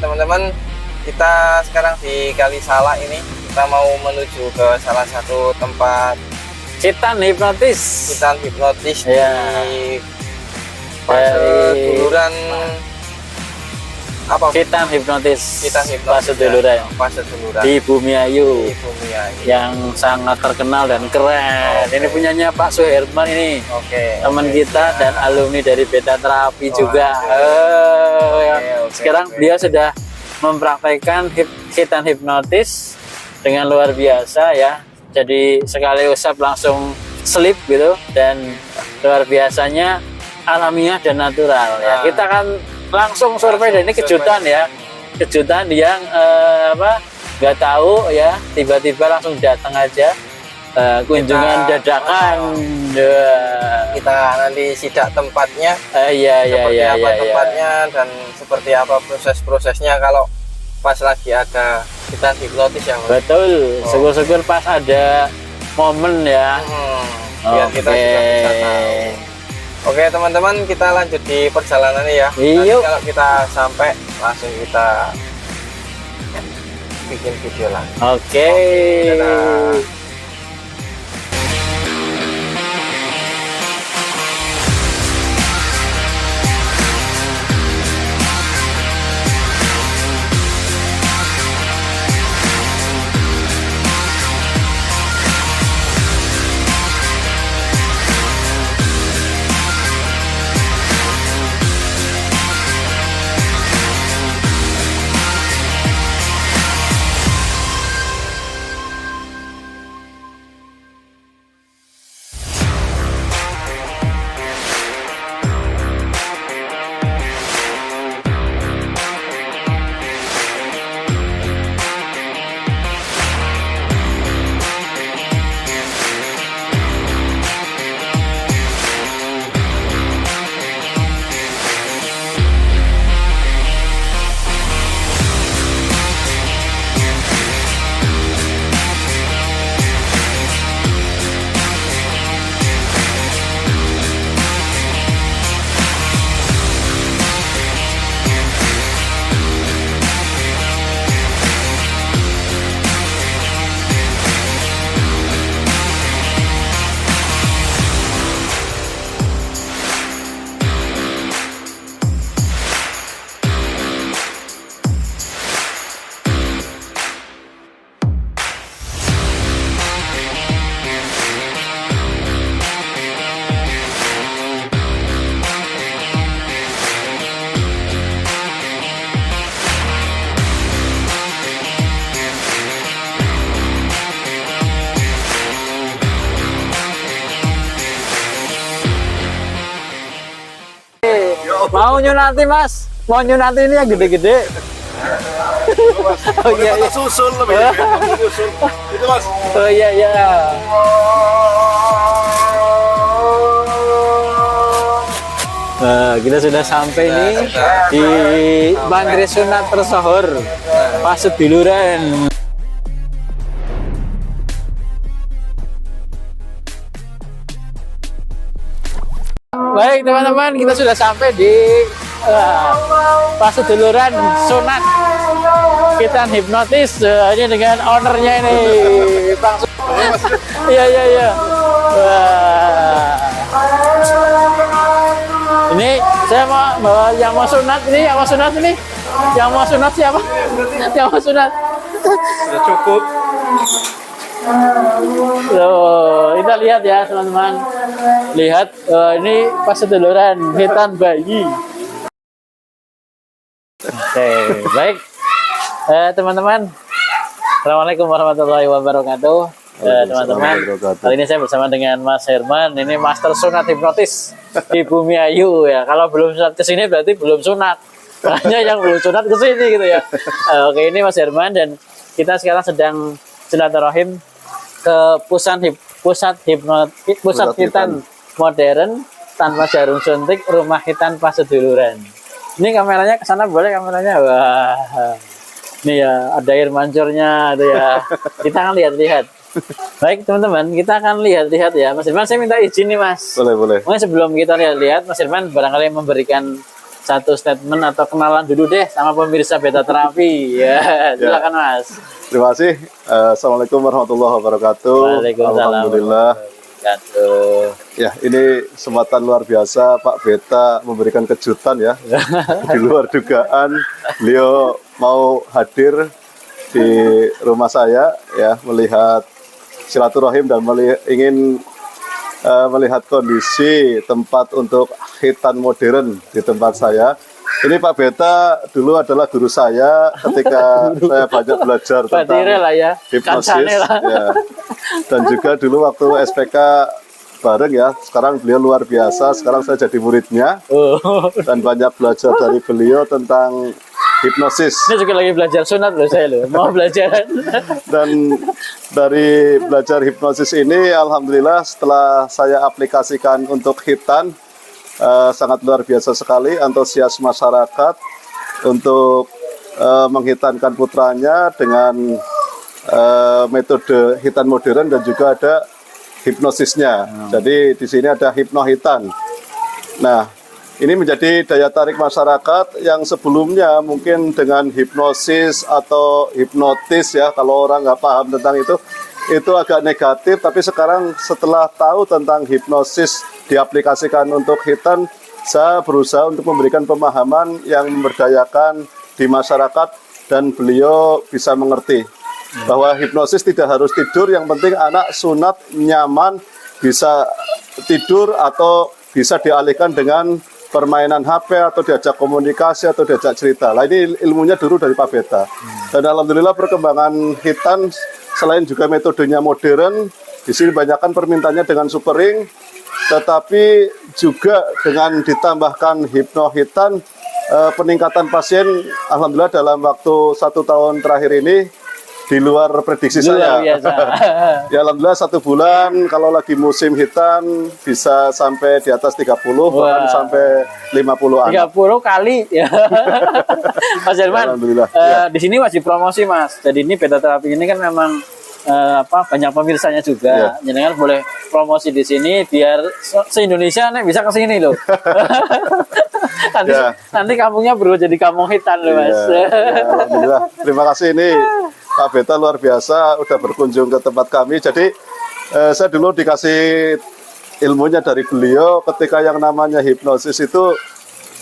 teman-teman, kita sekarang di Kali Salak ini. Kita mau menuju ke salah satu tempat Khitan hipnotis. Khitan hipnotis Ya. di Pasar Duluran. Apa? Khitan hipnotis. Khitan hipnotis. Pasar Duluran. Di Bumi Ayu. Di Bumi Ayu. Yang sangat terkenal dan keren. Ini punyanya Pak Suherman ini. Teman kita dan alumni dari Beta Terapi juga. Sekarang beliau sudah mempraktekkan Khitan hipnotis dengan luar biasa ya. Jadi sekali usap langsung sleep gitu, dan luar biasanya alamiah dan natural ya. Kita kan langsung survei, dan ini kejutan ya, kejutan yang nggak tahu ya, tiba-tiba langsung datang aja, kunjungan dadakan. Kita nanti sidak tempatnya, seperti apa tempatnya dan seperti apa proses-prosesnya kalau pas lagi ada kita hipnotis ya. Betul, syukur-syukur pas ada momen ya. Biar kita juga bisa tahu. Oke teman-teman, kita lanjut di perjalanan ya. Nanti kalau kita sampai langsung kita bikin video lagi. Oke. Mau nyunati mas, mau nyunati ini yang gede-gede. Oh iya, susul lebih. Itu mas. Oh iya iya. Nah, kita sudah sampai nih di Mantri Sunat Tersohor, Pasar Duluran. Baik teman-teman, kita sudah sampai di Pasar Duluran Sunat Khitan hipnotis. Ini dengan ownernya ini, Bang. Iya iya iya. Ini saya mau bawa yang mau sunat ini, yang mau sunat ini, yang mau sunat siapa? Yang mau sunat? Sudah cukup. Tuh, kita lihat ya teman-teman. Lihat ini Pasar Duluran Khitan bayi. Oke, baik. Teman-teman, assalamualaikum warahmatullahi wabarakatuh. Teman-teman, kali ini saya bersama dengan Mas Herman. Ini master sunat hipnotis di Bumi Ayu ya. Kalau belum sunat ke sini berarti belum sunat. Makanya yang belum sunat ke sini gitu ya. Oke, ini Mas Herman dan kita sekarang sedang silaturahim ke pusat Khitan modern tanpa jarum suntik, rumah Khitan Pasar Duluran. Ini kameranya ke sana boleh kameranya? Wah. Nih ya, ada air mancurnya tuh ya. Kita akan lihat-lihat. Baik teman-teman, kita akan lihat-lihat ya. Mas Irman, saya minta izin nih Mas. Boleh boleh. Mungkin sebelum kita lihat-lihat, Mas Irman barangkali memberikan satu statement atau kenalan dulu deh sama pemirsa Beta Terapi. Ya, silakan Mas. Terima kasih. Assalamualaikum warahmatullahi wabarakatuh. Waalaikumsalam. Alhamdulillah. Ya, ini kesempatan luar biasa Pak Beta memberikan kejutan ya. Di luar dugaan beliau mau hadir di rumah saya ya, melihat silaturahim dan ingin melihat kondisi tempat untuk hitan modern di tempat saya. Ini Pak Beta dulu adalah guru saya ketika saya banyak belajar tentang hipnosis ya. Dan juga dulu waktu SPK bareng ya. Sekarang beliau luar biasa, sekarang saya jadi muridnya dan banyak belajar dari beliau tentang hipnosis. Ini juga lagi belajar sunat loh saya loh, mau belajar. Dan dari belajar hipnosis ini, alhamdulillah setelah saya aplikasikan untuk hitan, sangat luar biasa sekali antusias masyarakat untuk menghitankan putranya dengan metode hitan modern dan juga ada hipnosisnya. Jadi di sini ada hipnohitan. Nah, ini menjadi daya tarik masyarakat yang sebelumnya mungkin dengan hipnosis atau hipnotis ya, kalau orang nggak paham tentang itu agak negatif. Tapi sekarang setelah tahu tentang hipnosis diaplikasikan untuk hitan, saya berusaha untuk memberikan pemahaman yang memberdayakan di masyarakat dan beliau bisa mengerti bahwa hipnosis tidak harus tidur, yang penting anak sunat nyaman, bisa tidur atau bisa dialihkan dengan permainan HP atau diajak komunikasi atau diajak cerita. Nah, ini ilmunya dulu dari Pak Beta. Dan alhamdulillah perkembangan hitan selain juga metodenya modern, di sini banyakkan permintaannya dengan super ring, tetapi juga dengan ditambahkan hipnohitan, peningkatan pasien alhamdulillah dalam waktu 1 tahun terakhir ini di luar prediksi saya. Ya alhamdulillah 1 bulan kalau lagi musim hitan bisa sampai di atas 30, bahkan sampai 50 anak. 30 kali ya. Mas Herman, alhamdulillah. Di sini wajib promosi Mas. Jadi ini Beta Terapi ini kan memang banyak pemirsanya juga. Jadi kan boleh promosi di sini biar se-Indonesia nih bisa ke sini loh. nanti kampungnya berubah jadi kampung hitan loh Mas. Alhamdulillah. Terima kasih ini Pak Beta luar biasa udah berkunjung ke tempat kami. Jadi saya dulu dikasih ilmunya dari beliau ketika yang namanya hipnosis itu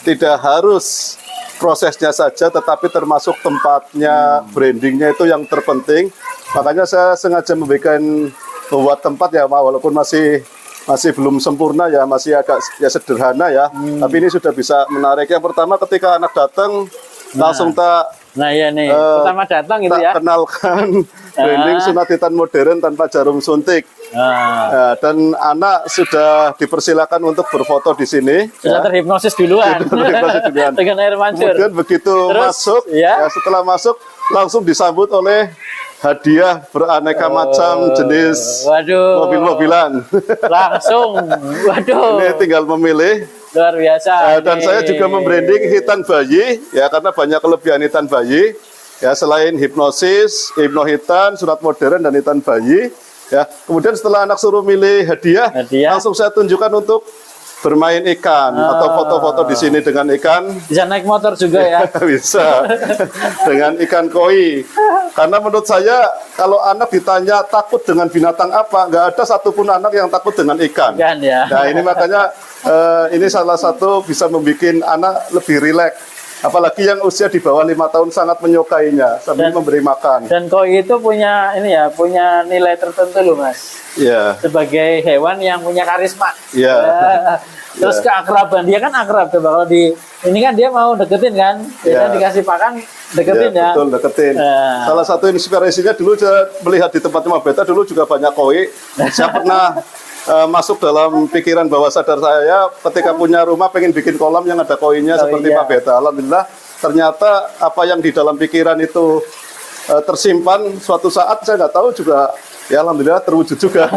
tidak harus prosesnya saja, tetapi termasuk tempatnya, brandingnya itu yang terpenting. Makanya saya sengaja membuat tempat ya, walaupun masih belum sempurna ya, masih agak ya sederhana ya. Tapi ini sudah bisa menarik. Yang pertama ketika anak datang langsung pertama datang gitu ya. Kenalkan branding sunat hitan modern tanpa jarum suntik. Dan anak sudah dipersilakan untuk berfoto di sini. Sudah terhipnosis duluan. Dengan air mancur. Kemudian begitu masuk, setelah masuk langsung disambut oleh hadiah beraneka macam jenis mobil-mobilan. Langsung, Ini tinggal memilih. Luar biasa. Dan saya juga membranding hitan bayi, ya karena banyak kelebihan hitan bayi. Ya selain hipnosis, hipnohitan, sunat modern dan hitan bayi. Ya kemudian setelah anak suruh milih hadiah, langsung saya tunjukkan untuk bermain ikan atau foto-foto di sini dengan ikan. Bisa naik motor juga ya? Bisa. Dengan ikan koi. Karena menurut saya kalau anak ditanya takut dengan binatang apa, nggak ada satupun anak yang takut dengan ikan. Nah ini makanya ini salah satu bisa membuat anak lebih rileks. Apalagi yang usia di bawah 5 tahun sangat menyukainya sambil memberi makan. Dan koi itu punya punya nilai tertentu loh Mas. Iya. Sebagai hewan yang punya karisma. Iya. Terus keakraban, dia kan akrab coba kalau ini kan dia mau deketin kan, dia dikasih pakan deketin ya. Betul, deketin. Salah satu inspirasinya dulu saya melihat di tempat Pak Beta dulu juga banyak koi. Saya pernah masuk dalam pikiran bawah sadar saya ketika punya rumah pengen bikin kolam yang ada koinnya seperti Pak Beta. Alhamdulillah ternyata apa yang di dalam pikiran itu tersimpan suatu saat saya nggak tahu juga ya alhamdulillah terwujud juga.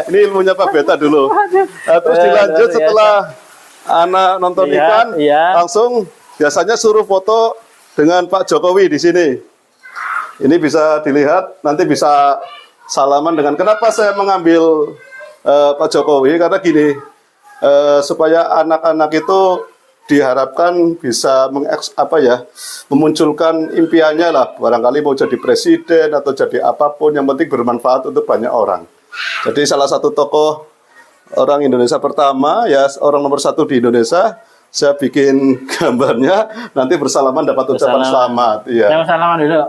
Ini ilmunya Pak Beta dulu. Terus dilanjut setelah anak nonton ikan langsung biasanya suruh foto dengan Pak Jokowi di sini. Ini bisa dilihat, nanti bisa salaman dengan. Kenapa saya mengambil Pak Jokowi? Karena gini, supaya anak-anak itu diharapkan bisa memunculkan impiannya lah, barangkali mau jadi presiden atau jadi apapun, yang penting bermanfaat untuk banyak orang. Jadi salah satu tokoh orang Indonesia pertama, ya orang nomor 1 di Indonesia, saya bikin gambarnya, nanti bersalaman dapat ucapan selamat. Iya. Saya salaman dulu.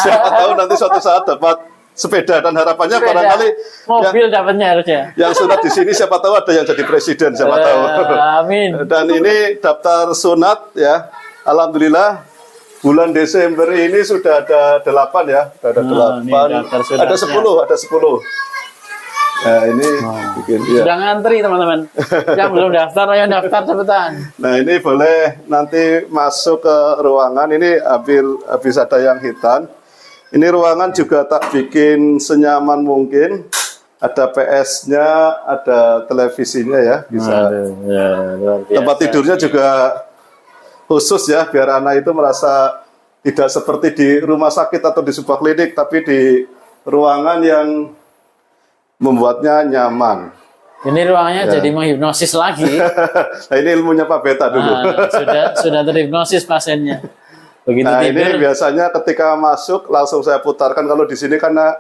Siapa tahu nanti suatu saat dapat sepeda, dan harapannya barangkali mobil dapatnya harusnya. Yang sunat di sini siapa tahu ada yang jadi presiden, siapa tahu. Amin. Dan ini daftar sunat ya. Alhamdulillah bulan Desember ini sudah ada 8 ya. Ada 8. Ada 10. Nah, ini bikin ya. Sudah ngantri teman-teman. Yang belum daftar ayo daftar cepetan. Nah, ini boleh nanti masuk ke ruangan, ini habis ada yang hitam. Ini ruangan juga tak bikin senyaman mungkin. Ada PS-nya, ada televisinya ya, bisa. Tempat tidurnya juga khusus ya, biar anak itu merasa tidak seperti di rumah sakit atau di sebuah klinik, tapi di ruangan yang membuatnya nyaman. Ini ruangannya jadi menghipnosis lagi. Nah, ini ilmunya Pak Beta dulu. Sudah terhipnosis pasiennya. Begitu nah, tidur. ini biasanya ketika masuk langsung saya putarkan. Kalau di sini karena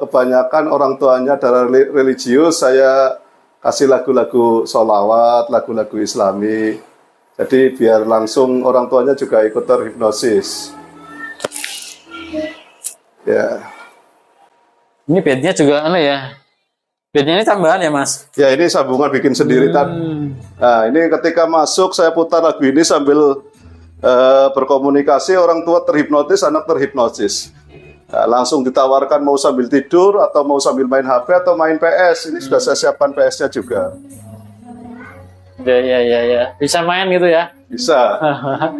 kebanyakan orang tuanya dari religius, saya kasih lagu-lagu sholawat, lagu-lagu Islami. Jadi biar langsung orang tuanya juga ikut terhipnosis. Ya. Ini bednya juga ya. Bednya ini tambahan ya Mas? Ya, ini sambungan bikin sendiri kan. Nah, ini ketika masuk saya putar lagu ini sambil berkomunikasi, orang tua terhipnotis, anak terhipnosis. Nah, langsung ditawarkan mau sambil tidur atau mau sambil main HP atau main PS. Ini sudah saya siapkan PS-nya juga. Ya. Bisa main gitu ya? Bisa.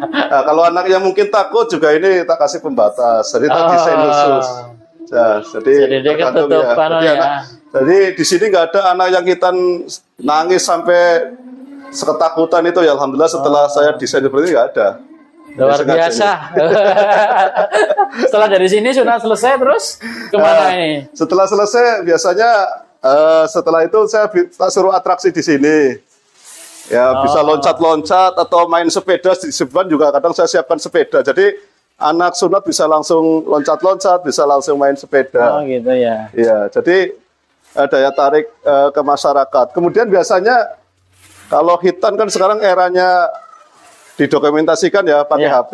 Nah, kalau anak yang mungkin takut juga ini tak kasih pembatas. Jadi tak desain khusus. Nah, jadi dia ketutup ya. Jadi di sini nggak ada anak yang kita nangis sampai seketakutan itu ya. Alhamdulillah setelah saya desain seperti ini nggak ada. Luar biasa. Setelah dari sini sudah selesai, terus kemana ini? Setelah selesai biasanya setelah itu saya suruh atraksi di sini. Ya, bisa loncat-loncat atau main sepeda. Di sebelah juga kadang saya siapkan sepeda. Jadi anak sunat bisa langsung loncat-loncat, bisa langsung main sepeda. Oh gitu ya. Iya, jadi daya tarik ke masyarakat. Kemudian biasanya kalau hitan kan sekarang eranya didokumentasikan ya pakai HP.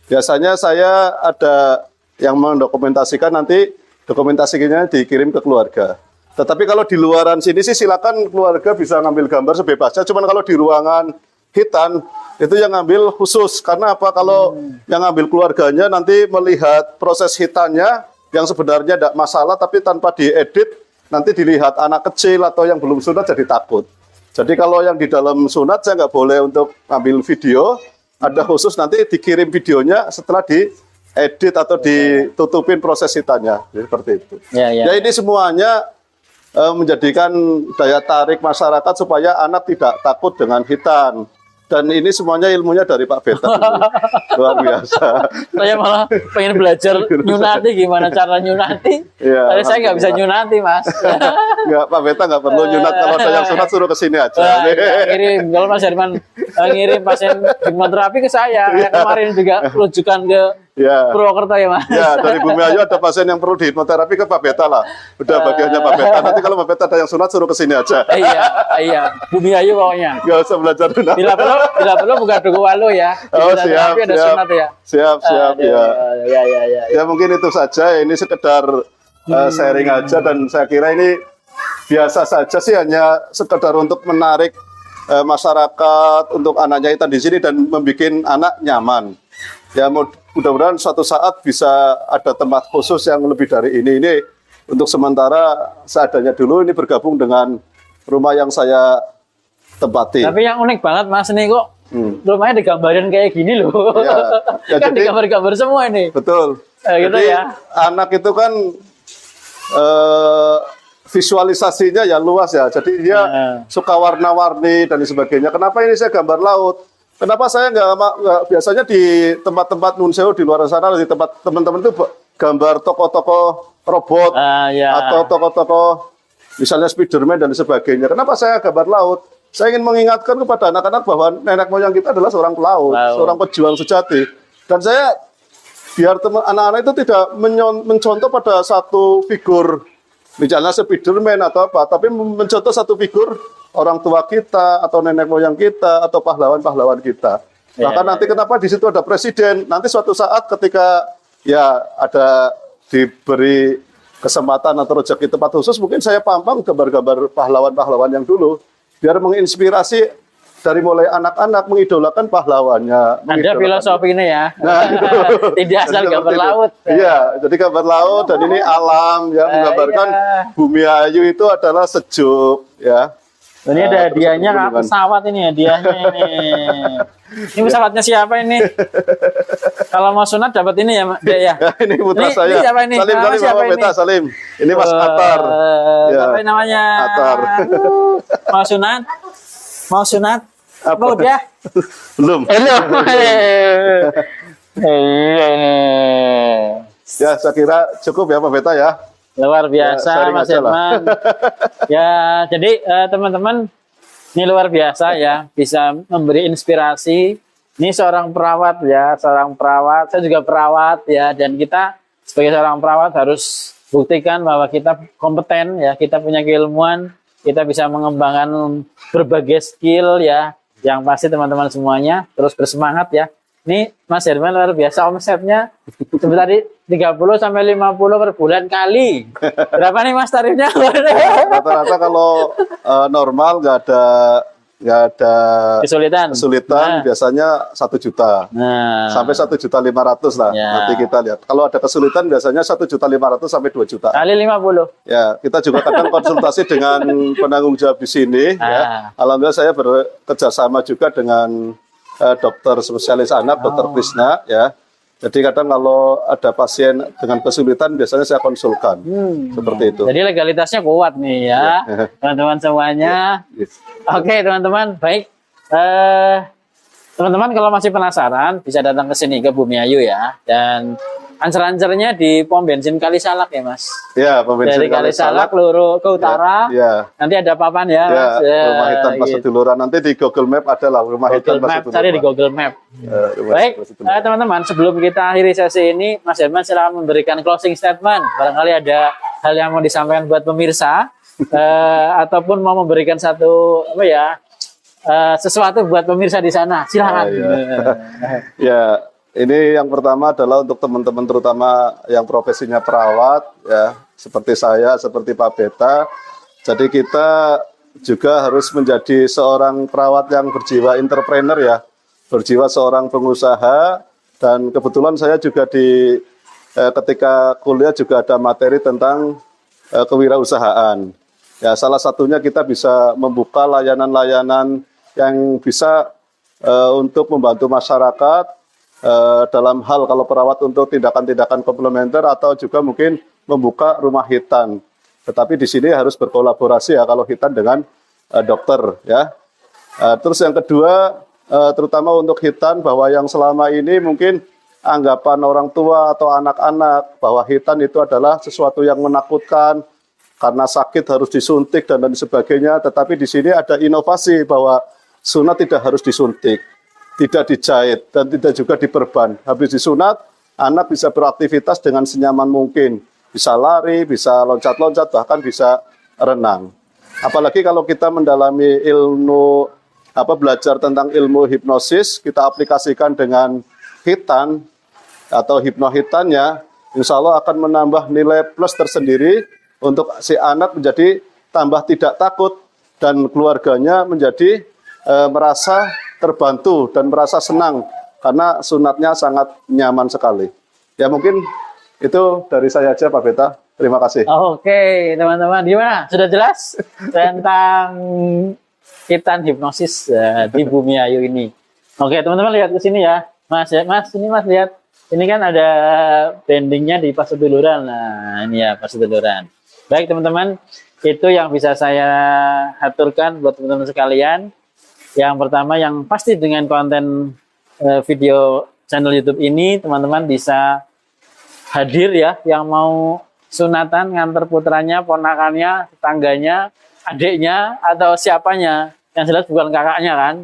Biasanya saya ada yang mendokumentasikan, nanti dokumentasinya dikirim ke keluarga. Tetapi kalau di luaran sini sih silakan keluarga bisa ngambil gambar sebebasnya. Cuman kalau di ruangan hitan itu yang ngambil khusus. Karena apa? Kalau yang ngambil keluarganya nanti melihat proses hitannya yang sebenarnya tidak masalah, tapi tanpa diedit nanti dilihat anak kecil atau yang belum sunat jadi takut. Jadi kalau yang di dalam sunat saya nggak boleh untuk ngambil video, ada khusus nanti dikirim videonya setelah diedit atau ditutupin proses hitannya, seperti itu. Ya ini semuanya menjadikan daya tarik masyarakat supaya anak tidak takut dengan hitan. Dan ini semuanya ilmunya dari Pak Beta. Luar biasa. Saya malah pengen belajar nyunati, gimana cara nyunati. Ya, tapi saya nggak bisa nyunati, Mas. Nggak, Pak Beta nggak perlu nyunat. Kalau ada yang sunat suruh ke sini aja. Ngirim, kalau Mas Herman ngirim pasien hipnoterapi ke saya. Kayak kemarin juga rujukan ke Purwokerto ya, Mas. Ya, dari Bumi Ayu ada pasien yang perlu dihipnoterapi ke Pak Beta lah. Udah bagiannya Pak Beta. Nanti kalau Pak Beta ada yang sunat suruh ke sini aja. Iya. Bumi Ayu pokoknya. Nggak usah belajar dulu. Bila perlu buka duku walu ya. Oh, siap. Ada sunat ya. Siap. Ya. Ya mungkin itu saja. Ini sekedar sharing aja, dan saya kira ini biasa saja sih, hanya sekedar untuk menarik masyarakat untuk anaknya hitan di sini dan membuat anak nyaman. Ya mudah-mudahan suatu saat bisa ada tempat khusus yang lebih dari ini. Ini untuk sementara seadanya dulu, ini bergabung dengan rumah yang saya tempati. Tapi yang unik banget Mas ini kok rumahnya digambarin kayak gini loh. Ya, kan digambar-gambar semua ini. Betul. Gitu jadi, ya. Anak itu kan visualisasinya ya luas ya. Jadi dia suka warna-warni dan sebagainya. Kenapa ini saya gambar laut? Kenapa saya nggak biasanya di tempat-tempat nunseo di luar sana, di tempat teman-teman itu gambar tokoh-tokoh robot atau tokoh-tokoh misalnya Spiderman dan sebagainya. Kenapa saya gambar laut? saya ingin mengingatkan kepada anak-anak bahwa nenek moyang kita adalah seorang pelaut, seorang pejuang sejati. Dan saya biar anak-anak itu tidak mencontoh pada satu figur, misalnya Spiderman atau apa, tapi mencontoh satu figur orang tua kita atau nenek moyang kita atau pahlawan-pahlawan kita. Bahkan nanti kenapa di situ ada presiden, nanti suatu saat ketika ya ada diberi kesempatan atau rezeki tempat khusus, mungkin saya pampang gambar-gambar pahlawan-pahlawan yang dulu biar menginspirasi dari mulai anak-anak mengidolakan pahlawannya. Ada filosofi ini ya. Nah, itu. Tidak asal gambar laut. Iya, jadi gambar laut dan ini alam ya, menggambarkan Bumi Ayu itu adalah sejuk ya. Ini ada hadiahnya pesawat ini, hadiahnya ini. Ini pesawatnya siapa ini? Kalau mau sunat dapat ini ya, Dek ya. Ini putra saya. Ini siapa ini? Salim, Salim, siapa Bapak ini? Beta, Salim. Ini Mas Atar. Ya. Apa namanya? Atar. Mau sunat? Mau sunat? Apa udah? Belum. Belum. Ya, saya kira cukup ya Pak Beta ya. Luar biasa Mas Herman. Ya, jadi teman-teman, ini luar biasa ya, bisa memberi inspirasi. Ini seorang perawat ya, seorang perawat. Saya juga perawat ya, dan kita sebagai seorang perawat harus buktikan bahwa kita kompeten ya, kita punya keilmuan, kita bisa mengembangkan berbagai skill ya. Yang pasti teman-teman semuanya terus bersemangat ya. Ini Mas Herman luar biasa, omsetnya tadi 30 sampai 50 per bulan kali. Berapa nih Mas tarifnya? Rata-rata kalau normal nggak ada kesulitan Nah. biasanya 1 juta. Nah. Sampai 1.500.000 lah. Ya. Nanti kita lihat. Kalau ada kesulitan biasanya 1.500.000 sampai 2 juta. Kali 50. Ya, kita juga kadang konsultasi dengan penanggung jawab di sini. Ya. Alhamdulillah saya bekerjasama juga dengan dokter spesialis anak, Dokter Krisna. Ya. Jadi kadang kalau ada pasien dengan kesulitan biasanya saya konsulkan. Seperti itu. Jadi legalitasnya kuat nih ya, teman-teman semuanya. Oke teman-teman, baik. Teman-teman kalau masih penasaran bisa datang ke sini ke Bumi Ayu ya. Dan ancer-ancernya di pom bensin Kalisalak ya Mas. Ya, pom bensin dari Kalisalak lurus ke utara. Ya. Nanti ada papan ya. Ya, Mas. Rumah Hitam Paseduluran. Nanti di Google Map ada lah Rumah Hitam Paseduluran. Cari di Google Map. Baik, teman-teman, sebelum kita akhiri sesi ini, Mas Herman silakan memberikan closing statement. Barangkali ada hal yang mau disampaikan buat pemirsa, ataupun mau memberikan satu sesuatu buat pemirsa di sana. Silakan. Ya, ini yang pertama adalah untuk teman-teman terutama yang profesinya perawat, ya, seperti saya, seperti Pak Beta. Jadi kita juga harus menjadi seorang perawat yang berjiwa entrepreneur ya, berjiwa seorang pengusaha. Dan kebetulan saya juga ketika kuliah juga ada materi tentang kewirausahaan. Ya, salah satunya kita bisa membuka layanan-layanan yang bisa untuk membantu masyarakat. Dalam hal kalau perawat untuk tindakan-tindakan komplementer atau juga mungkin membuka rumah hitan. Tetapi di sini harus berkolaborasi ya kalau hitan dengan dokter ya. Terus yang kedua terutama untuk hitan bahwa yang selama ini mungkin anggapan orang tua atau anak-anak bahwa hitan itu adalah sesuatu yang menakutkan karena sakit harus disuntik dan lain sebagainya. Tetapi di sini ada inovasi bahwa sunat tidak harus disuntik, tidak dijahit, dan tidak juga diperban. Habis disunat, anak bisa beraktivitas dengan senyaman mungkin. Bisa lari, bisa loncat-loncat, bahkan bisa renang. Apalagi kalau kita mendalami ilmu, belajar tentang ilmu hipnosis, kita aplikasikan dengan hitan atau hipnohitannya, insya Allah akan menambah nilai plus tersendiri untuk si anak menjadi tambah tidak takut dan keluarganya menjadi merasa terbantu dan merasa senang karena sunatnya sangat nyaman sekali. Ya mungkin itu dari saya aja Pak Beta. Terima kasih. Oke teman-teman, gimana? Sudah jelas tentang hitan hipnosis di Bumi Ayu ini. Oke teman-teman lihat ke sini ya, Mas. Ini Mas lihat. Ini kan ada brandingnya di Paseduluran. Nah ini ya Paseduluran. Baik teman-teman, itu yang bisa saya aturkan buat teman-teman sekalian. Yang pertama yang pasti dengan konten video channel YouTube ini teman-teman bisa hadir ya, yang mau sunatan nganter putranya, ponakannya, tetangganya, adiknya atau siapanya. yang jelas bukan kakaknya kan.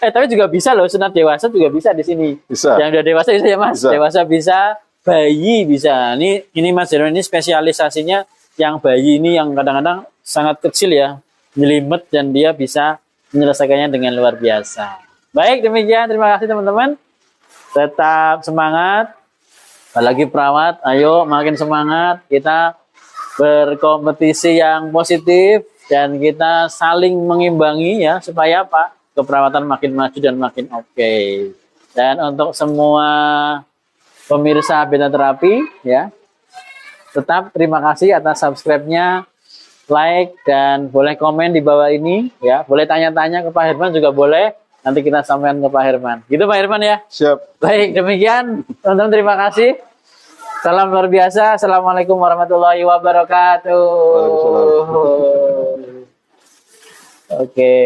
Tapi juga bisa loh, sunat dewasa juga bisa di sini. Bisa. Yang udah dewasa bisa ya Mas. Bisa. Dewasa bisa, bayi bisa. Ini Mas Herman ini spesialisasinya yang bayi ini yang kadang-kadang sangat kecil ya, nyelimet dan dia bisa menyelesaikannya dengan luar biasa. Baik, demikian. Terima kasih teman-teman. Tetap semangat. Apalagi perawat, ayo makin semangat. Kita berkompetisi yang positif dan kita saling mengimbangi ya supaya apa? Keperawatan makin maju dan makin oke. Dan untuk semua pemirsa Beta Terapi ya, tetap terima kasih atas subscribe-nya, like dan boleh komen di bawah ini ya. Boleh tanya-tanya ke Pak Herman juga boleh. Nanti kita sampaikan ke Pak Herman. Gitu Pak Herman ya. Siap. Baik, demikian teman-teman, terima kasih. Salam luar biasa. Assalamualaikum warahmatullahi wabarakatuh. Waalaikumsalam. Oke.